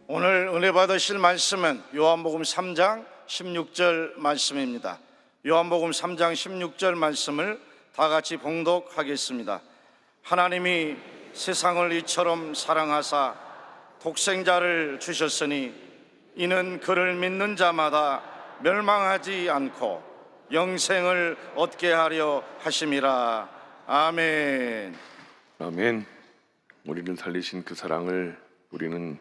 오늘 은혜 받으실 말씀은 요한복음 3장 16절 말씀입니다. 요한복음 3장 16절 말씀을 다 같이 봉독하겠습니다. 하나님이 세상을 이처럼 사랑하사 독생자를 주셨으니 이는 그를 믿는 자마다 멸망하지 않고 영생을 얻게 하려 하심이라. 아멘. 아멘. 우리를 살리신 그 사랑을 우리는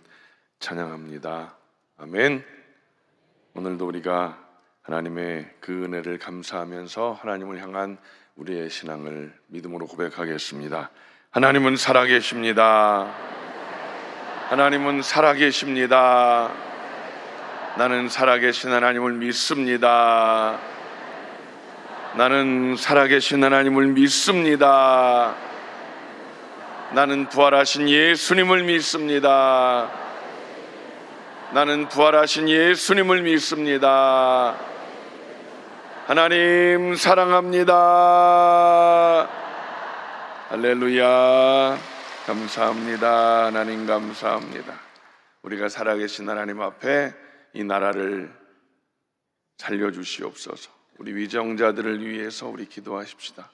찬양합니다. 아멘. 오늘도 우리가 하나님의 그 은혜를 감사하면서 하나님을 향한 우리의 신앙을 믿음으로 고백하겠습니다. 하나님은 살아계십니다. 하나님은 살아계십니다. 나는 살아계신 하나님을 믿습니다. 나는 살아계신 하나님을 믿습니다. 나는 부활하신 예수님을 믿습니다. 나는 부활하신 예수님을 믿습니다. 하나님 사랑합니다. 할렐루야. 감사합니다. 하나님 감사합니다. 우리가 살아계신 하나님 앞에 이 나라를 살려주시옵소서. 우리 위정자들을 위해서 우리 기도하십시다.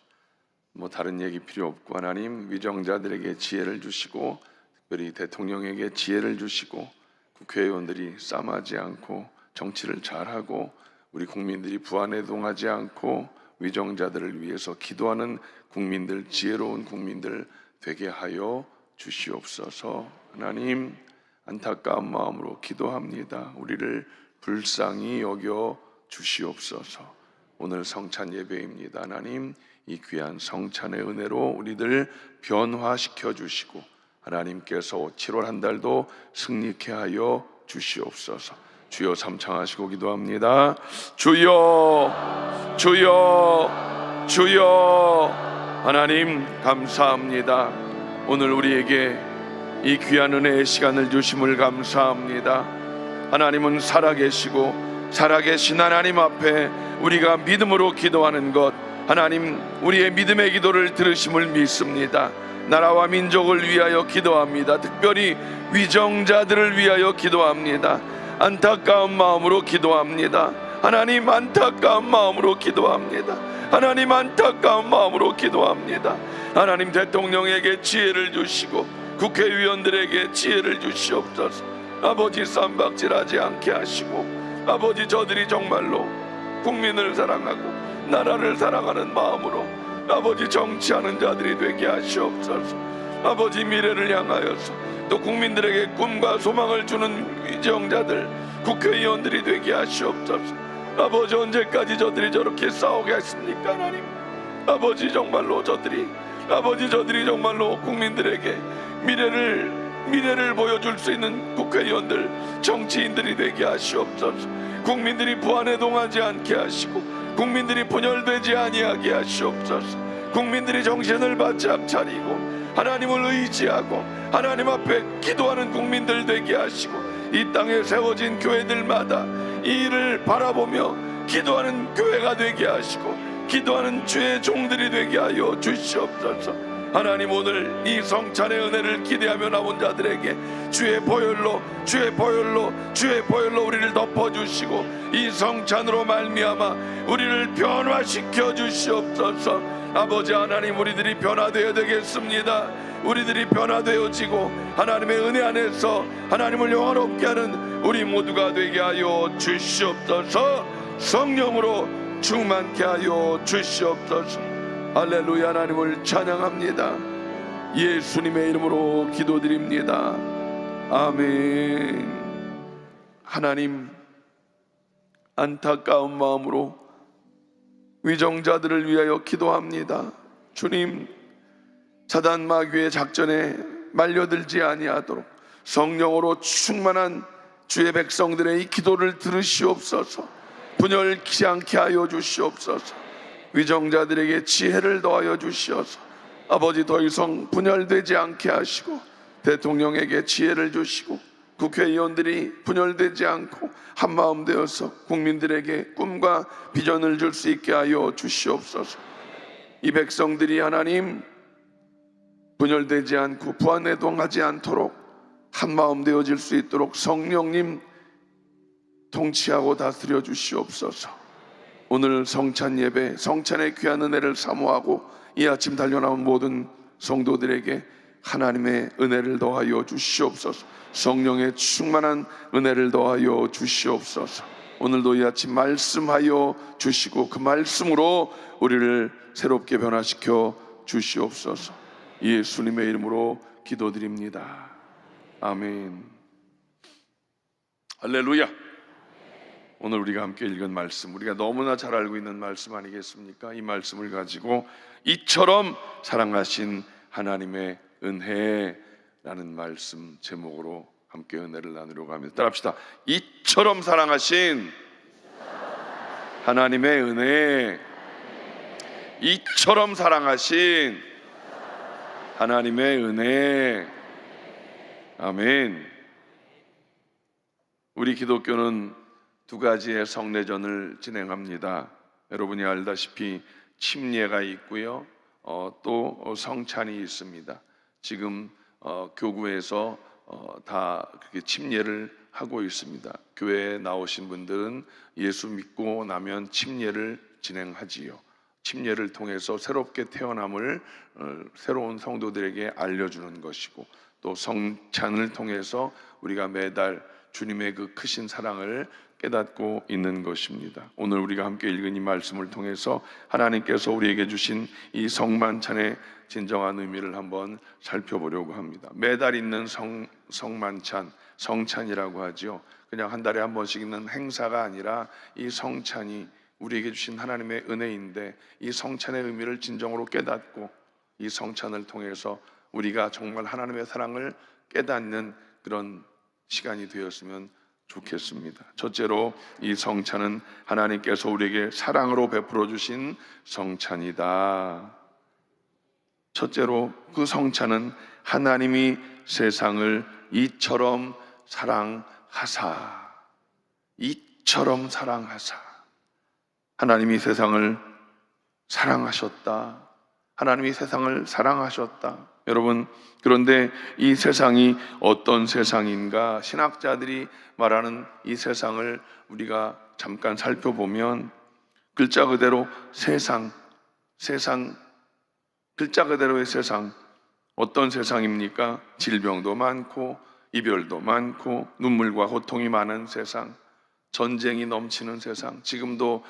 다른 얘기 필요 없고, 하나님 위정자들에게 지혜를 주시고, 특별히 대통령에게 지혜를 주시고, 국회의원들이 싸움하지 않고 정치를 잘하고, 우리 국민들이 부안해동하지 않고 위정자들을 위해서 기도하는 국민들, 지혜로운 국민들 되게 하여 주시옵소서. 하나님 안타까운 마음으로 기도합니다. 우리를 불쌍히 여겨 주시옵소서. 오늘 성찬 예배입니다. 하나님 이 귀한 성찬의 은혜로 우리들 변화시켜 주시고, 하나님께서 7월 한 달도 승리케 하여 주시옵소서. 주여 삼창하시고 기도합니다. 주여, 주여, 주여. 하나님 감사합니다. 오늘 우리에게 이 귀한 은혜의 시간을 주심을 감사합니다. 하나님은 살아계시고, 살아계신 하나님 앞에 우리가 믿음으로 기도하는 것, 하나님 우리의 믿음의 기도를 들으심을 믿습니다. 나라와 민족을 위하여 기도합니다. 특별히 위정자들을 위하여 기도합니다. 안타까운 마음으로 기도합니다. 하나님 안타까운 마음으로 기도합니다. 하나님 안타까운 마음으로 기도합니다. 하나님 대통령에게 지혜를 주시고 국회의원들에게 지혜를 주시옵소서. 아버지 쌈박질하지 않게 하시고, 아버지 저들이 정말로 국민을 사랑하고 나라를 사랑하는 마음으로 아버지 정치하는 자들이 되게 하시옵소서. 아버지 미래를 향하여서 또 국민들에게 꿈과 소망을 주는 위정자들, 국회의원들이 되게 하시옵소서. 아버지 언제까지 저들이 저렇게 싸우겠습니까? 하나님 아버지 정말로 저들이 정말로 국민들에게 미래를 보여줄 수 있는 국회의원들, 정치인들이 되게 하시옵소서. 국민들이 부안해동하지 않게 하시고, 국민들이 분열되지 아니하게 하시옵소서. 국민들이 정신을 바짝 차리고 하나님을 의지하고 하나님 앞에 기도하는 국민들 되게 하시고, 이 땅에 세워진 교회들마다 이 일을 바라보며 기도하는 교회가 되게 하시고, 기도하는 주의 종들이 되게 하여 주시옵소서. 하나님 오늘 이 성찬의 은혜를 기대하며 나온 자들에게 주의 보혈로 우리를 덮어주시고, 이 성찬으로 말미암아 우리를 변화시켜 주시옵소서. 아버지 하나님 우리들이 변화되어야 되겠습니다. 우리들이 변화되어지고 하나님의 은혜 안에서 하나님을 영화롭게 하는 우리 모두가 되게 하여 주시옵소서. 성령으로 충만케 하여 주시옵소서. 할렐루야. 하나님을 찬양합니다. 예수님의 이름으로 기도드립니다. 아멘. 하나님 안타까운 마음으로 위정자들을 위하여 기도합니다. 주님 사단 마귀의 작전에 말려들지 아니하도록 성령으로 충만한 주의 백성들의 이 기도를 들으시옵소서. 분열치 않게 하여 주시옵소서. 위정자들에게 지혜를 더하여 주시어서 아버지 더 이상 분열되지 않게 하시고, 대통령에게 지혜를 주시고, 국회의원들이 분열되지 않고 한마음 되어서 국민들에게 꿈과 비전을 줄 수 있게 하여 주시옵소서. 이 백성들이 하나님 분열되지 않고 부안해동하지 않도록 한마음 되어질 수 있도록 성령님 통치하고 다스려 주시옵소서. 오늘 성찬 예배, 성찬의 귀한 은혜를 사모하고 이 아침 달려나온 모든 성도들에게 하나님의 은혜를 더하여 주시옵소서. 성령의 충만한 은혜를 더하여 주시옵소서. 오늘도 이 아침 말씀하여 주시고 그 말씀으로 우리를 새롭게 변화시켜 주시옵소서. 예수님의 이름으로 기도드립니다. 아멘. 할렐루야. 오늘 우리가 함께 읽은 말씀, 우리가 너무나 잘 알고 있는 말씀 아니겠습니까? 이 말씀을 가지고 이처럼 사랑하신 하나님의 은혜라는 말씀 제목으로 함께 은혜를 나누려고 합니다. 따라합시다. 이처럼 사랑하신 하나님의 은혜, 이처럼 사랑하신 하나님의 은혜. 아멘. 우리 기독교는 두 가지의 성례전을 진행합니다. 여러분이 알다시피 침례가 있고요, 또 성찬이 있습니다. 지금 교구에서 다 그렇게 침례를 하고 있습니다. 교회에 나오신 분들은 예수 믿고 나면 침례를 진행하지요. 침례를 통해서 새롭게 태어남을 새로운 성도들에게 알려주는 것이고, 또 성찬을 통해서 우리가 매달 주님의 그 크신 사랑을 깨닫고 있는 것입니다. 오늘 우리가 함께 읽은 이 말씀을 통해서 하나님께서 우리에게 주신 이 성만찬의 진정한 의미를 한번 살펴보려고 합니다. 매달 있는 성만찬, 성찬이라고 하죠. 그냥 한 달에 한 번씩 있는 행사가 아니라 이 성찬이 우리에게 주신 하나님의 은혜인데, 이 성찬의 의미를 진정으로 깨닫고 이 성찬을 통해서 우리가 정말 하나님의 사랑을 깨닫는 그런 시간이 되었으면 좋겠습니다. 첫째로 이 성찬은 하나님께서 우리에게 사랑으로 베풀어 주신 성찬이다. 첫째로 그 성찬은 하나님이 세상을 이처럼 사랑하사, 이처럼 사랑하사. 하나님이 세상을 사랑하셨다. 하나님이 세상을 사랑하셨다. 여러분, 그런데 이 세상이 어떤 세상인가? 신학자들이 말하는 이 세상을 우리가 잠깐 살펴보면 글자 그대로 세상, 글자 그대로의 세상. 어떤 세상입니까? 질병도 많고 이별도 많고 눈물과 고통이 많은 세상, 전쟁이 넘치는 세상. 지금도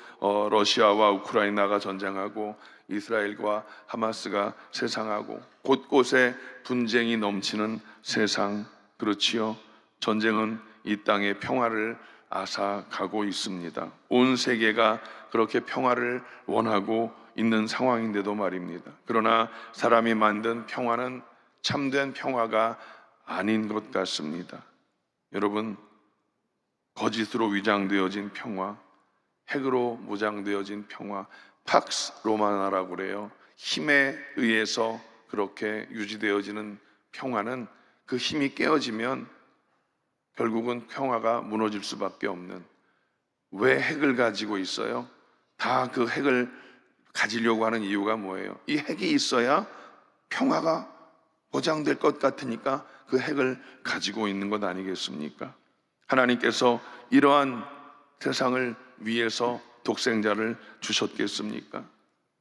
러시아와 우크라이나가 전쟁하고 이스라엘과 하마스가 세상하고 곳곳에 분쟁이 넘치는 세상. 그렇지요. 전쟁은 이 땅의 평화를 앗아가고 있습니다. 온 세계가 그렇게 평화를 원하고 있는 상황인데도 말입니다. 그러나 사람이 만든 평화는 참된 평화가 아닌 것 같습니다. 여러분, 거짓으로 위장되어진 평화, 핵으로 무장되어진 평화, 팍스 로마나라고 그래요. 힘에 의해서 그렇게 유지되어지는 평화는 그 힘이 깨어지면 결국은 평화가 무너질 수밖에 없는. 왜 핵을 가지고 있어요? 다 그 핵을 가지려고 하는 이유가 뭐예요? 이 핵이 있어야 평화가 보장될 것 같으니까 그 핵을 가지고 있는 것 아니겠습니까? 하나님께서 이러한 세상을 위해서 독생자를 주셨겠습니까?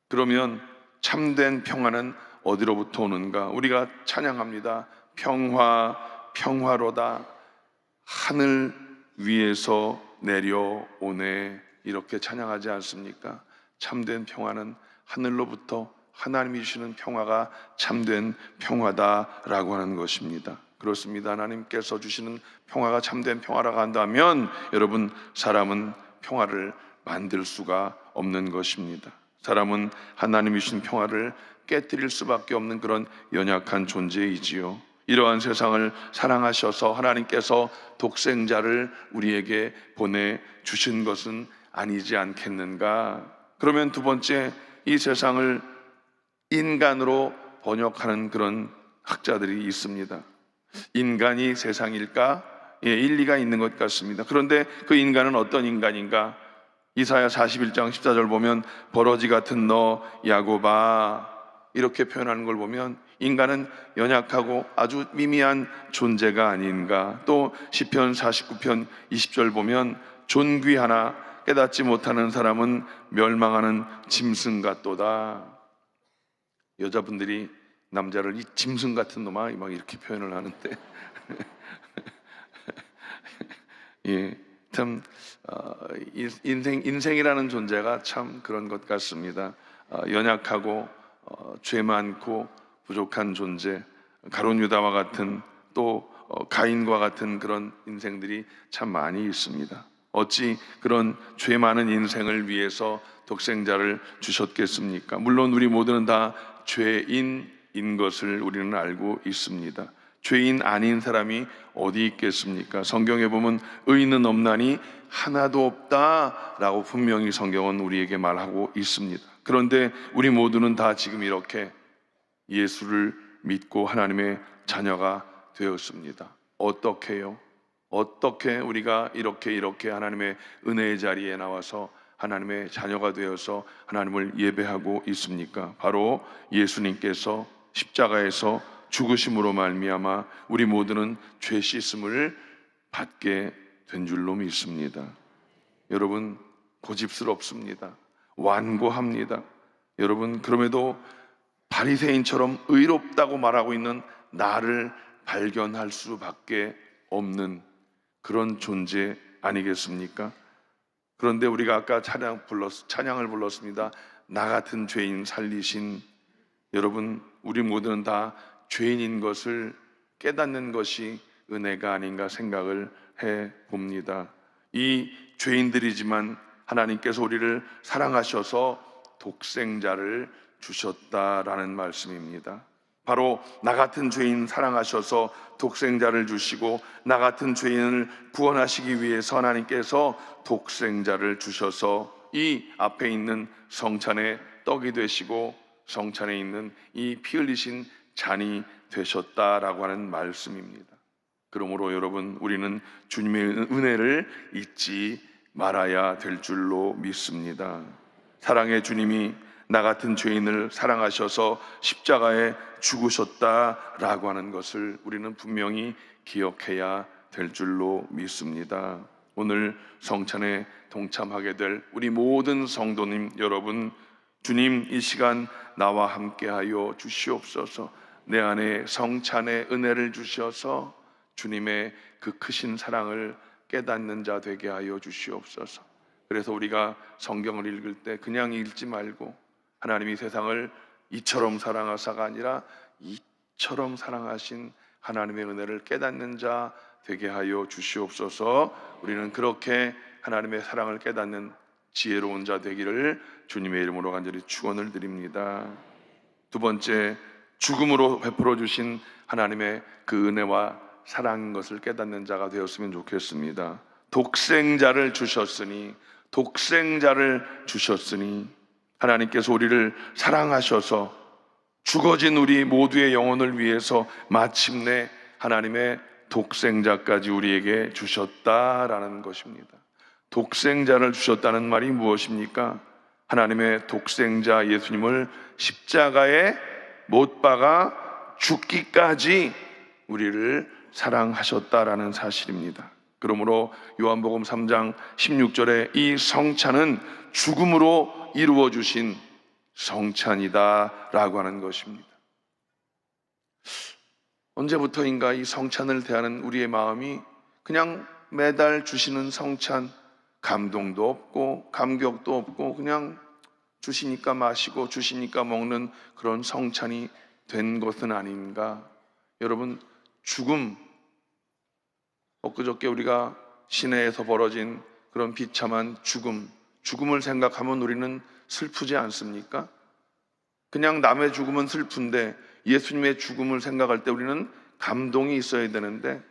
그러면 참된 평화는 어디로부터 오는가? 우리가 찬양합니다. 평화, 평화로다. 하늘 위에서 내려오네. 이렇게 찬양하지 않습니까? 참된 평화는 하늘로부터 하나님이 주시는 평화가 참된 평화다라고 하는 것입니다. 그렇습니다. 하나님께서 주시는 평화가 참된 평화라고 한다면 여러분, 사람은 평화를 만들 수가 없는 것입니다. 사람은 하나님이 주신 평화를 깨뜨릴 수밖에 없는 그런 연약한 존재이지요. 이러한 세상을 사랑하셔서 하나님께서 독생자를 우리에게 보내주신 것은 아니지 않겠는가? 그러면 두 번째, 이 세상을 인간으로 번역하는 그런 학자들이 있습니다. 인간이 세상일까? 예, 일리가 있는 것 같습니다. 그런데 그 인간은 어떤 인간인가? 이사야 41장 14절 보면 버러지 같은 너 야곱아, 이렇게 표현하는 걸 보면 인간은 연약하고 아주 미미한 존재가 아닌가. 또 시편 49편 20절 보면 존귀 하나 깨닫지 못하는 사람은 멸망하는 짐승 같도다. 여자분들이 남자를 이 짐승 같은 놈아 막 이렇게 표현을 하는데 예, 참 인생이라는 존재가 참 그런 것 같습니다. 연약하고 죄 많고 부족한 존재, 가룟 유다와 같은 또 가인과 같은 그런 인생들이 참 많이 있습니다. 어찌 그런 죄 많은 인생을 위해서 독생자를 주셨겠습니까? 물론 우리 모두는 다 죄인인 것을 우리는 알고 있습니다. 죄인 아닌 사람이 어디 있겠습니까? 성경에 보면 의인은 없나니 하나도 없다라고 분명히 성경은 우리에게 말하고 있습니다. 그런데 우리 모두는 다 지금 이렇게 예수를 믿고 하나님의 자녀가 되었습니다. 어떻게요? 어떻게 우리가 이렇게 하나님의 은혜의 자리에 나와서 하나님의 자녀가 되어서 하나님을 예배하고 있습니까? 바로 예수님께서 십자가에서 죽으심으로 말미암아 우리 모두는 죄 씻음을 받게 된 줄로 믿습니다. 여러분, 고집스럽습니다. 완고합니다. 여러분, 그럼에도 바리새인처럼 의롭다고 말하고 있는 나를 발견할 수밖에 없는 그런 존재 아니겠습니까? 그런데 우리가 아까 찬양을 불렀습니다. 나 같은 죄인 살리신. 여러분, 우리 모두는 다 죄인인 것을 깨닫는 것이 은혜가 아닌가 생각을 해 봅니다. 이 죄인들이지만 하나님께서 우리를 사랑하셔서 독생자를 주셨다라는 말씀입니다. 바로 나 같은 죄인 사랑하셔서 독생자를 주시고 나 같은 죄인을 구원하시기 위해서 하나님께서 독생자를 주셔서 이 앞에 있는 성찬의 떡이 되시고 성찬에 있는 이 피 흘리신 잔이 되셨다라고 하는 말씀입니다. 그러므로 여러분, 우리는 주님의 은혜를 잊지 말아야 될 줄로 믿습니다. 사랑의 주님이 나 같은 죄인을 사랑하셔서 십자가에 죽으셨다라고 하는 것을 우리는 분명히 기억해야 될 줄로 믿습니다. 오늘 성찬에 동참하게 될 우리 모든 성도님 여러분, 주님 이 시간 나와 함께하여 주시옵소서. 내 안에 성찬의 은혜를 주셔서 주님의 그 크신 사랑을 깨닫는 자 되게 하여 주시옵소서. 그래서 우리가 성경을 읽을 때 그냥 읽지 말고 하나님이 세상을 이처럼 사랑하사가 아니라 이처럼 사랑하신 하나님의 은혜를 깨닫는 자 되게 하여 주시옵소서. 우리는 그렇게 하나님의 사랑을 깨닫는 지혜로운 자 되기를 주님의 이름으로 간절히 축원을 드립니다. 두 번째, 죽음으로 베풀어 주신 하나님의 그 은혜와 사랑인 것을 깨닫는 자가 되었으면 좋겠습니다. 독생자를 주셨으니 하나님께서 우리를 사랑하셔서 죽어진 우리 모두의 영혼을 위해서 마침내 하나님의 독생자까지 우리에게 주셨다라는 것입니다. 독생자를 주셨다는 말이 무엇입니까? 하나님의 독생자 예수님을 십자가에 못 박아 죽기까지 우리를 사랑하셨다라는 사실입니다. 그러므로 요한복음 3장 16절에 이 성찬은 죽음으로 이루어 주신 성찬이다 라고 하는 것입니다. 언제부터인가 이 성찬을 대하는 우리의 마음이 그냥 매달 주시는 성찬, 감동도 없고 감격도 없고 그냥 주시니까 마시고 주시니까 먹는 그런 성찬이 된 것은 아닌가. 여러분, 죽음, 엊그저께 우리가 시내에서 벌어진 그런 비참한 죽음을 생각하면 우리는 슬프지 않습니까? 그냥 남의 죽음은 슬픈데 예수님의 죽음을 생각할 때 우리는 감동이 있어야 되는데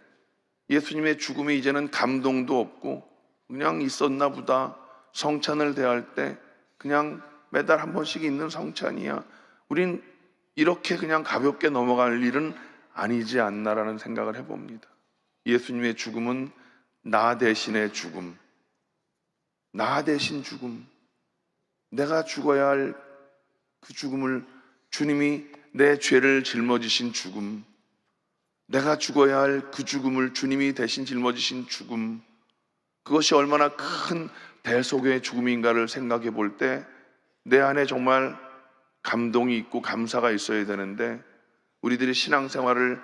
예수님의 죽음이 이제는 감동도 없고 그냥 있었나 보다. 성찬을 대할 때 그냥 매달 한 번씩 있는 성찬이야. 우린 이렇게 그냥 가볍게 넘어갈 일은 아니지 않나라는 생각을 해봅니다. 예수님의 죽음은 나 대신의 죽음, 나 대신 죽음, 내가 죽어야 할 그 죽음을 주님이 내 죄를 짊어지신 죽음, 내가 죽어야 할 그 죽음을 주님이 대신 짊어지신 죽음, 그것이 얼마나 큰 대속의 죽음인가를 생각해 볼 때 내 안에 정말 감동이 있고 감사가 있어야 되는데, 우리들이 신앙생활을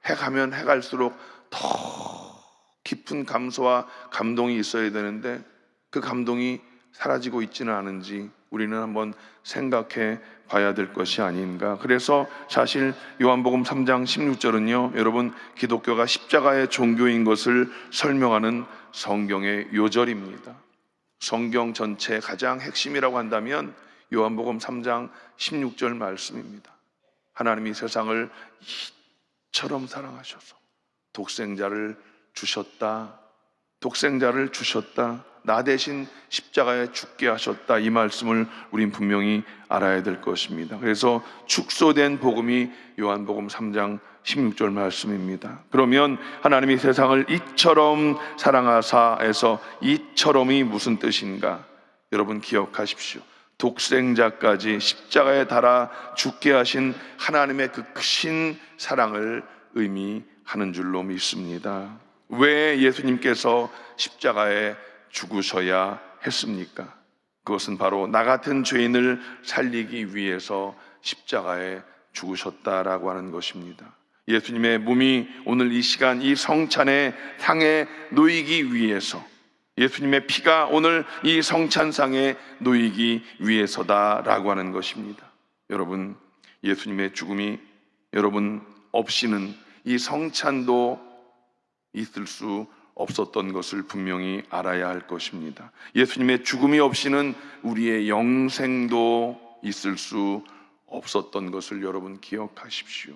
해가면 해갈수록 더 깊은 감사와 감동이 있어야 되는데 그 감동이 사라지고 있지는 않은지 우리는 한번 생각해 봐야 될 것이 아닌가. 그래서 사실 요한복음 3장 16절은요, 여러분, 기독교가 십자가의 종교인 것을 설명하는 성경의 요절입니다. 성경 전체의 가장 핵심이라고 한다면 요한복음 3장 16절 말씀입니다. 하나님이 세상을 이처럼 사랑하셔서 독생자를 주셨다. 독생자를 주셨다. 나 대신 십자가에 죽게 하셨다. 이 말씀을 우린 분명히 알아야 될 것입니다. 그래서 축소된 복음이 요한복음 3장 16절 말씀입니다. 그러면 하나님이 세상을 이처럼 사랑하사에서 이처럼이 무슨 뜻인가? 여러분 기억하십시오. 독생자까지 십자가에 달아 죽게 하신 하나님의 그 크신 사랑을 의미하는 줄로 믿습니다. 왜 예수님께서 십자가에 죽으셔야 했습니까? 그것은 바로 나 같은 죄인을 살리기 위해서 십자가에 죽으셨다라고 하는 것입니다. 예수님의 몸이 오늘 이 시간 이 성찬의 상에 놓이기 위해서, 예수님의 피가 오늘 이 성찬상에 놓이기 위해서다라고 하는 것입니다. 여러분, 예수님의 죽음이 여러분 없이는 이 성찬도 있을 수 없었던 것을 분명히 알아야 할 것입니다. 예수님의 죽음이 없이는 우리의 영생도 있을 수 없었던 것을 여러분 기억하십시오.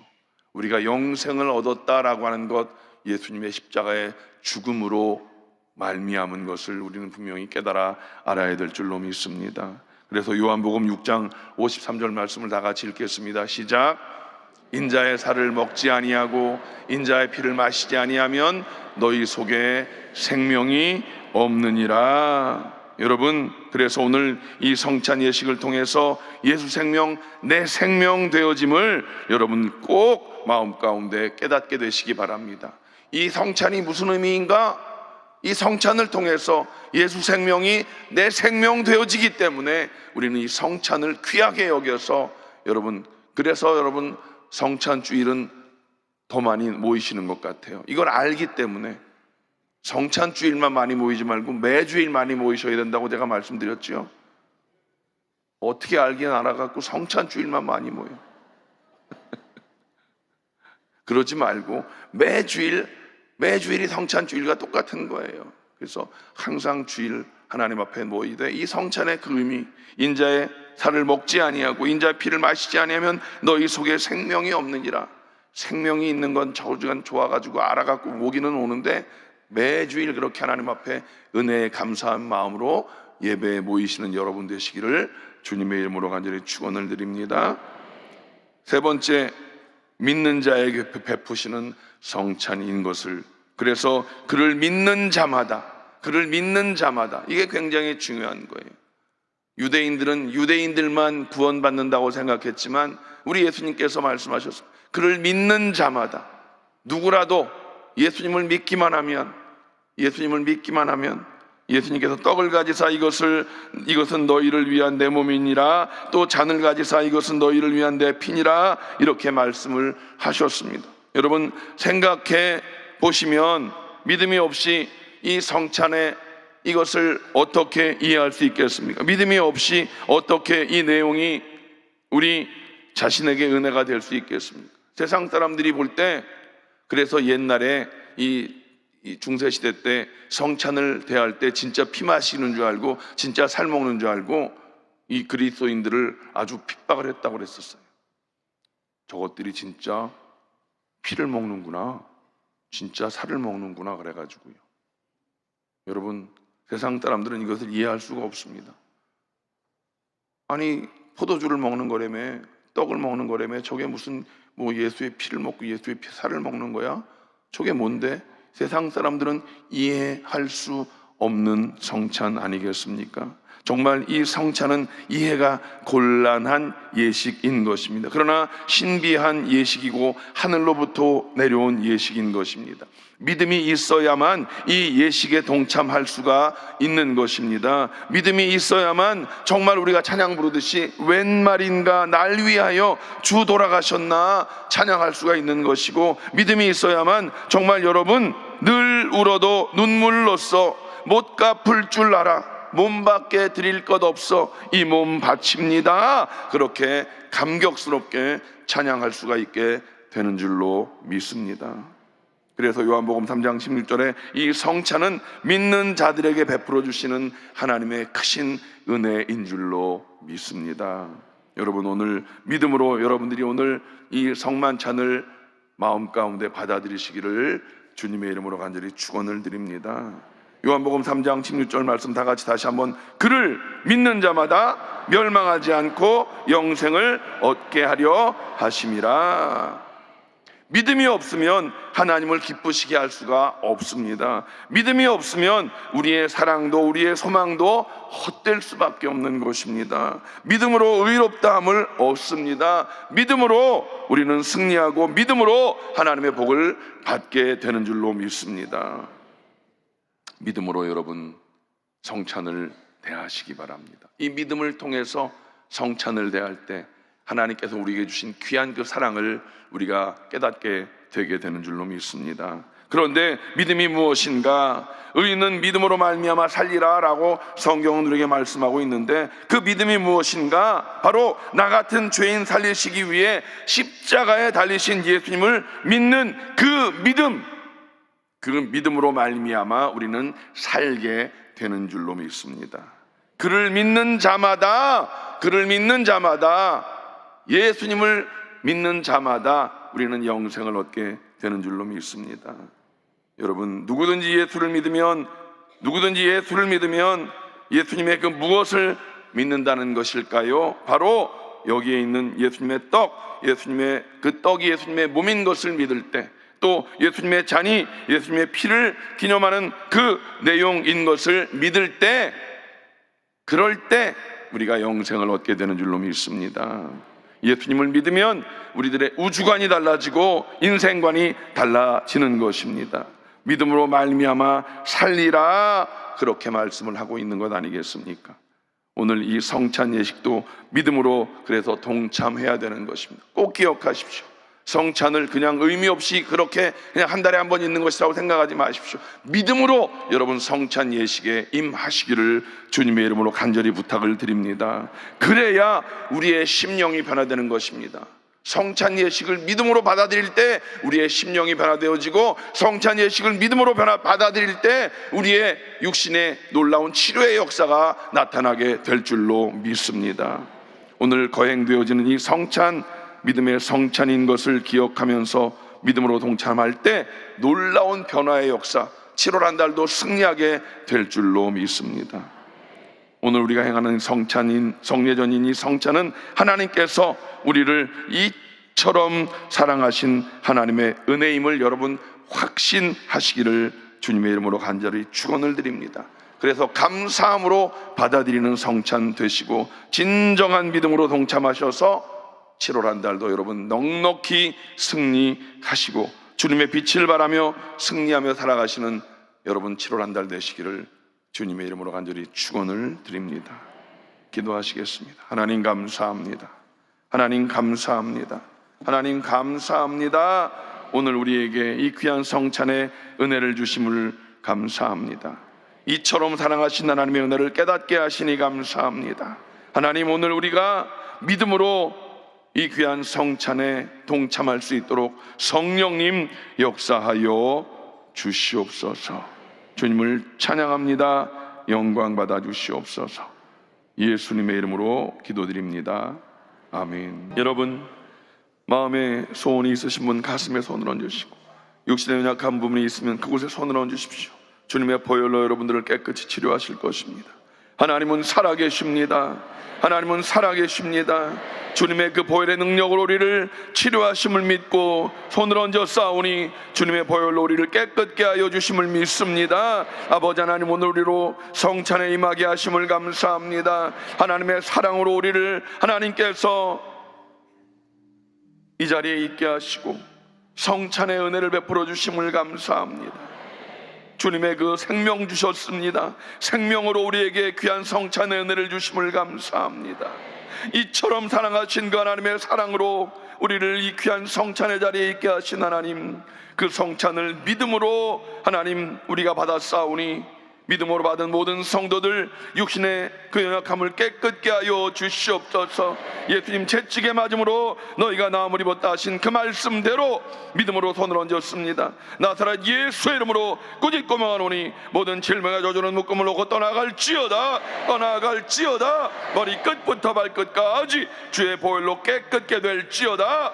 우리가 영생을 얻었다라고 하는 것, 예수님의 십자가의 죽음으로 말미암은 것을 우리는 분명히 깨달아 알아야 될 줄로 믿습니다. 그래서 요한복음 6장 53절 말씀을 다 같이 읽겠습니다. 시작. 인자의 살을 먹지 아니하고 인자의 피를 마시지 아니하면 너희 속에 생명이 없느니라. 여러분, 그래서 오늘 이 성찬 예식을 통해서 예수 생명, 내 생명 되어짐을 여러분 꼭 마음 가운데 깨닫게 되시기 바랍니다. 이 성찬이 무슨 의미인가? 이 성찬을 통해서 예수 생명이 내 생명 되어지기 때문에 우리는 이 성찬을 귀하게 여겨서 여러분, 그래서 여러분 성찬 주일은 더 많이 모이시는 것 같아요. 이걸 알기 때문에 성찬 주일만 많이 모이지 말고 매주일 많이 모이셔야 된다고 제가 말씀드렸죠. 어떻게 알긴 알아갖고 성찬 주일만 많이 모여. 그러지 말고 매주일이 성찬 주일과 똑같은 거예요. 그래서 항상 주일 하나님 앞에 모이되 이 성찬의 그 의미, 인자의 살을 먹지 아니하고 인자의 피를 마시지 아니하면 너희 속에 생명이 없느니라. 생명이 있는 건 저주간 좋아가지고 알아갖고 오기는 오는데 매주일 그렇게 하나님 앞에 은혜에 감사한 마음으로 예배에 모이시는 여러분 되시기를 주님의 이름으로 간절히 축원을 드립니다. 세 번째, 믿는 자에게 베푸시는 성찬인 것을, 그래서 그를 믿는 자마다 이게 굉장히 중요한 거예요. 유대인들은 유대인들만 구원받는다고 생각했지만 우리 예수님께서 말씀하셨습니다. 그를 믿는 자마다, 누구라도 예수님을 믿기만 하면 예수님께서 떡을 가지사 이것은 너희를 위한 내 몸이니라, 또 잔을 가지사 이것은 너희를 위한 내 피니라, 이렇게 말씀을 하셨습니다. 여러분 생각해 보시면 믿음이 없이 이 성찬의 이것을 어떻게 이해할 수 있겠습니까? 믿음이 없이 어떻게 이 내용이 우리 자신에게 은혜가 될 수 있겠습니까? 세상 사람들이 볼 때, 그래서 옛날에 이 중세시대 때 성찬을 대할 때 진짜 피 마시는 줄 알고 진짜 살 먹는 줄 알고 이 그리스도인들을 아주 핍박을 했다고 그랬었어요. 저것들이 진짜 피를 먹는구나, 진짜 살을 먹는구나 그래가지고요. 여러분, 세상 사람들은 이것을 이해할 수가 없습니다. 아니 포도주를 먹는 거라며, 떡을 먹는 거라며, 저게 무슨 예수의 피를 먹고 예수의 살을 먹는 거야? 저게 뭔데? 세상 사람들은 이해할 수 없는 성찬 아니겠습니까? 정말 이 성찬은 이해가 곤란한 예식인 것입니다. 그러나 신비한 예식이고 하늘로부터 내려온 예식인 것입니다. 믿음이 있어야만 이 예식에 동참할 수가 있는 것입니다. 믿음이 있어야만 정말 우리가 찬양 부르듯이 웬 말인가 날 위하여 주 돌아가셨나 찬양할 수가 있는 것이고, 믿음이 있어야만 정말 여러분 늘 울어도 눈물로써 못 갚을 줄 알아 몸밖에 드릴 것 없어 이 몸 바칩니다, 그렇게 감격스럽게 찬양할 수가 있게 되는 줄로 믿습니다. 그래서 요한복음 3장 16절에 이 성찬은 믿는 자들에게 베풀어 주시는 하나님의 크신 은혜인 줄로 믿습니다. 여러분, 오늘 믿음으로 여러분들이 오늘 이 성만찬을 마음 가운데 받아들이시기를 주님의 이름으로 간절히 축원을 드립니다. 요한복음 3장 16절 말씀 다 같이 다시 한번, 그를 믿는 자마다 멸망하지 않고 영생을 얻게 하려 하심이라. 믿음이 없으면 하나님을 기쁘시게 할 수가 없습니다. 믿음이 없으면 우리의 사랑도 우리의 소망도 헛될 수밖에 없는 것입니다. 믿음으로 의롭다함을 얻습니다. 믿음으로 우리는 승리하고 믿음으로 하나님의 복을 받게 되는 줄로 믿습니다. 믿음으로 여러분 성찬을 대하시기 바랍니다. 이 믿음을 통해서 성찬을 대할 때 하나님께서 우리에게 주신 귀한 그 사랑을 우리가 깨닫게 되게 되는 줄로 믿습니다. 그런데 믿음이 무엇인가? 의인은 믿음으로 말미암아 살리라 라고 성경은 우리에게 말씀하고 있는데, 그 믿음이 무엇인가? 바로 나 같은 죄인 살리시기 위해 십자가에 달리신 예수님을 믿는 그 믿음, 그 믿음으로 말미암아 우리는 살게 되는 줄로 믿습니다. 그를 믿는 자마다, 예수님을 믿는 자마다 우리는 영생을 얻게 되는 줄로 믿습니다. 여러분, 누구든지 예수를 믿으면 예수님의 그 무엇을 믿는다는 것일까요? 바로 여기에 있는 예수님의 떡, 예수님의 그 떡이 예수님의 몸인 것을 믿을 때, 또 예수님의 잔이 예수님의 피를 기념하는 그 내용인 것을 믿을 때, 그럴 때 우리가 영생을 얻게 되는 줄로 믿습니다. 예수님을 믿으면 우리들의 우주관이 달라지고 인생관이 달라지는 것입니다. 믿음으로 말미암아 살리라, 그렇게 말씀을 하고 있는 것 아니겠습니까? 오늘 이 성찬 예식도 믿음으로 그래서 동참해야 되는 것입니다. 꼭 기억하십시오. 성찬을 그냥 의미 없이 그렇게 그냥 한 달에 한 번 있는 것이라고 생각하지 마십시오. 믿음으로 여러분 성찬 예식에 임하시기를 주님의 이름으로 간절히 부탁을 드립니다. 그래야 우리의 심령이 변화되는 것입니다. 성찬 예식을 믿음으로 받아들일 때 우리의 심령이 변화되어지고, 성찬 예식을 믿음으로 받아들일 때 우리의 육신의 놀라운 치료의 역사가 나타나게 될 줄로 믿습니다. 오늘 거행되어지는 이 성찬, 믿음의 성찬인 것을 기억하면서 믿음으로 동참할 때 놀라운 변화의 역사, 7월 한 달도 승리하게 될 줄로 믿습니다. 오늘 우리가 행하는 성례전인 이 성찬은 하나님께서 우리를 이처럼 사랑하신 하나님의 은혜임을 여러분 확신하시기를 주님의 이름으로 간절히 축원을 드립니다. 그래서 감사함으로 받아들이는 성찬 되시고, 진정한 믿음으로 동참하셔서 7월 한 달도 여러분 넉넉히 승리하시고 주님의 빛을 바라며 승리하며 살아가시는 여러분 7월 한 달 되시기를 주님의 이름으로 간절히 축원을 드립니다. 기도하시겠습니다. 하나님 감사합니다. 하나님 감사합니다. 하나님 감사합니다. 오늘 우리에게 이 귀한 성찬의 은혜를 주심을 감사합니다. 이처럼 사랑하신 하나님의 은혜를 깨닫게 하시니 감사합니다. 하나님, 오늘 우리가 믿음으로 이 귀한 성찬에 동참할 수 있도록 성령님 역사하여 주시옵소서. 주님을 찬양합니다. 영광 받아 주시옵소서. 예수님의 이름으로 기도드립니다. 아멘. 여러분, 마음에 소원이 있으신 분 가슴에 손을 얹으시고, 육신에 연약한 부분이 있으면 그곳에 손을 얹으십시오. 주님의 보혈로 여러분들을 깨끗이 치료하실 것입니다. 하나님은 살아계십니다. 하나님은 살아계십니다. 주님의 그 보혈의 능력으로 우리를 치료하심을 믿고 손을 얹어 싸우니 주님의 보혈로 우리를 깨끗게 하여 주심을 믿습니다. 아버지 하나님, 오늘 우리로 성찬에 임하게 하심을 감사합니다. 하나님의 사랑으로 우리를 하나님께서 이 자리에 있게 하시고 성찬의 은혜를 베풀어 주심을 감사합니다. 주님의 그 생명 주셨습니다. 생명으로 우리에게 귀한 성찬의 은혜를 주심을 감사합니다. 이처럼 사랑하신 그 하나님의 사랑으로 우리를 이 귀한 성찬의 자리에 있게 하신 하나님, 그 성찬을 믿음으로 하나님 우리가 받아 싸우니 믿음으로 받은 모든 성도들 육신의 그 연약함을 깨끗게 하여 주시옵소서. 예수님 채찍에 맞음으로 너희가 나음을 입었다 하신 그 말씀대로 믿음으로 손을 얹었습니다. 나사렛 예수의 이름으로 꾸짖고 명하노니 모든 질병과 저주는 묶음을 놓고 떠나갈지어다. 떠나갈지어다. 머리 끝부터 발끝까지 주의 보혈로 깨끗게 될지어다.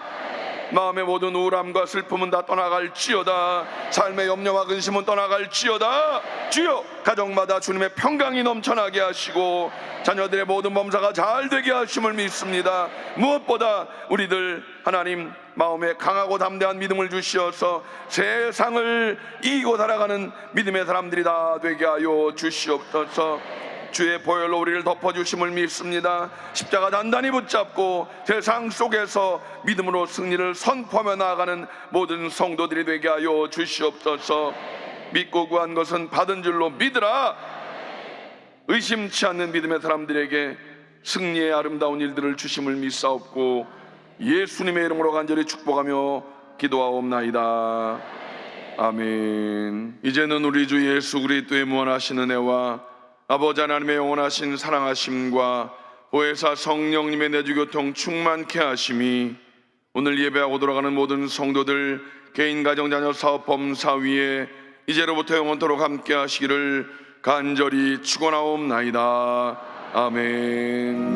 마음의 모든 우울함과 슬픔은 다 떠나갈지어다. 삶의 염려와 근심은 떠나갈지어다. 주여, 가정마다 주님의 평강이 넘쳐나게 하시고 자녀들의 모든 범사가 잘 되게 하심을 믿습니다. 무엇보다 우리들 하나님 마음에 강하고 담대한 믿음을 주시어서 세상을 이기고 살아가는 믿음의 사람들이 다 되게 하여 주시옵소서. 주의 보혈로 우리를 덮어주심을 믿습니다. 십자가 단단히 붙잡고 세상 속에서 믿음으로 승리를 선포하며 나아가는 모든 성도들이 되게 하여 주시옵소서. 믿고 구한 것은 받은 줄로 믿으라. 의심치 않는 믿음의 사람들에게 승리의 아름다운 일들을 주심을 믿사옵고 예수님의 이름으로 간절히 축복하며 기도하옵나이다. 아멘. 이제는 우리 주 예수 그리스도의 무한하신 은혜와 아버지 하나님의 영원하신 사랑하심과 보혜사 성령님의 내주교통 충만케 하심이 오늘 예배하고 돌아가는 모든 성도들 개인 가정 자녀 사업 범사 위에 이제로부터 영원토록 함께 하시기를 간절히 축원하옵나이다. 아멘.